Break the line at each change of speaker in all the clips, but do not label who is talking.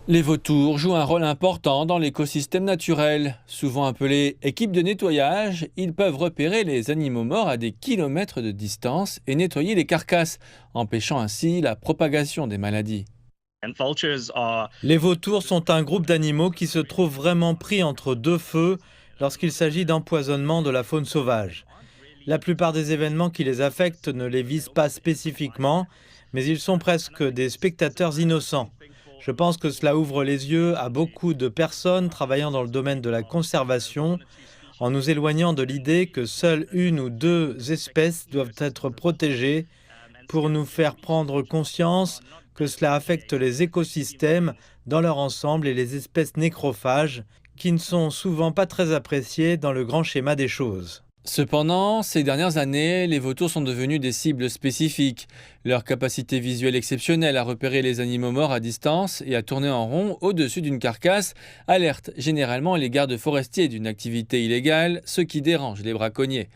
Les vautours jouent un rôle important dans l'écosystème naturel. Souvent appelés équipes de nettoyage, ils peuvent repérer les animaux morts à des kilomètres de distance et nettoyer les carcasses, empêchant ainsi la propagation des maladies.
Les vautours sont un groupe d'animaux qui se trouve vraiment pris entre deux feux lorsqu'il s'agit d'empoisonnement de la faune sauvage. La plupart des événements qui les affectent ne les visent pas spécifiquement, mais ils sont presque des spectateurs innocents. Je pense que cela ouvre les yeux à beaucoup de personnes travaillant dans le domaine de la conservation, en nous éloignant de l'idée que seules une ou deux espèces doivent être protégées, pour nous faire prendre conscience que cela affecte les écosystèmes dans leur ensemble et les espèces nécrophages, qui ne sont souvent pas très appréciées dans le grand schéma des choses.
Cependant, ces dernières années, les vautours sont devenus des cibles spécifiques. Leur capacité visuelle exceptionnelle à repérer les animaux morts à distance et à tourner en rond au-dessus d'une carcasse alerte généralement les gardes forestiers d'une activité illégale, ce qui dérange les braconniers.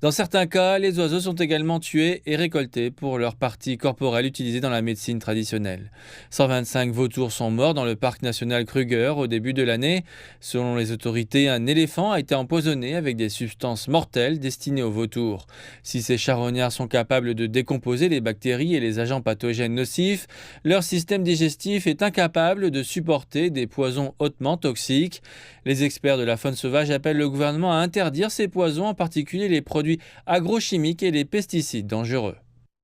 Dans certains cas, les oiseaux sont également tués et récoltés pour leurs parties corporelles utilisées dans la médecine traditionnelle. 125 vautours sont morts dans le parc national Kruger au début de l'année. Selon les autorités, un éléphant a été empoisonné avec des substances mortelles destinées aux vautours. Si ces charognards sont capables de décomposer les bactéries et les agents pathogènes nocifs, leur système digestif est incapable de supporter des poisons hautement toxiques. Les experts de la faune sauvage appellent le gouvernement à interdire ces poisons, en particulier les produits agrochimiques et les pesticides dangereux.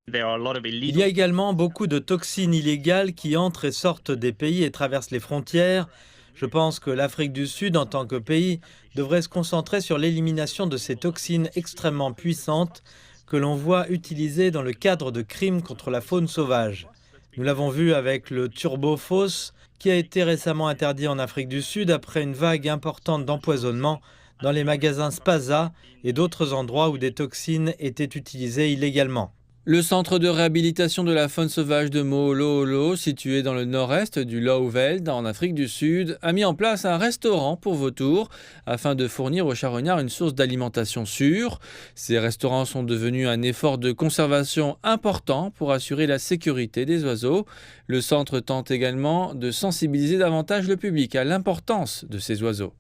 Il y a également beaucoup de toxines illégales qui entrent et sortent des pays et traversent les frontières. Je pense que l'Afrique du Sud, en tant que pays, devrait se concentrer sur l'élimination de ces toxines extrêmement puissantes que l'on voit utilisées dans le cadre de crimes contre la faune sauvage. Nous l'avons vu avec le turbophos, qui a été récemment interdit en Afrique du Sud après une vague importante d'empoisonnement dans les magasins Spaza et d'autres endroits où des toxines étaient utilisées illégalement.
Le centre de réhabilitation de la faune sauvage de Moolo-Olo, situé dans le nord-est du Lowveld, en Afrique du Sud, a mis en place un restaurant pour vautours afin de fournir aux charognards une source d'alimentation sûre. Ces restaurants sont devenus un effort de conservation important pour assurer la sécurité des oiseaux. Le centre tente également de sensibiliser davantage le public à l'importance de ces oiseaux.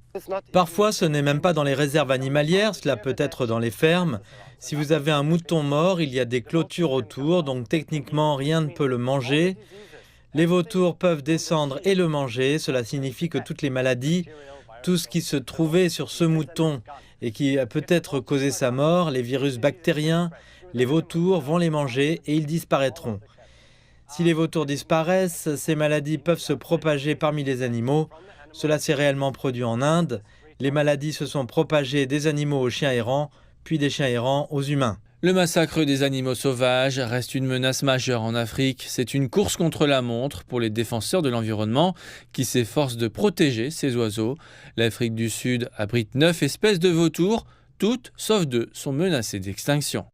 Parfois, ce n'est même pas dans les réserves animalières, cela peut être dans les fermes. Si vous avez un mouton mort, il y a des clôtures autour, donc techniquement rien ne peut le manger. Les vautours peuvent descendre et le manger, cela signifie que toutes les maladies, tout ce qui se trouvait sur ce mouton et qui a peut-être causé sa mort, les virus bactériens, les vautours vont les manger et ils disparaîtront. Si les vautours disparaissent, ces maladies peuvent se propager parmi les animaux. Cela s'est réellement produit en Inde. Les maladies se sont propagées des animaux aux chiens errants, puis des chiens errants aux humains.
Le massacre des animaux sauvages reste une menace majeure en Afrique. C'est une course contre la montre pour les défenseurs de l'environnement qui s'efforcent de protéger ces oiseaux. L'Afrique du Sud abrite 9 espèces de vautours. Toutes, sauf 2, sont menacées d'extinction.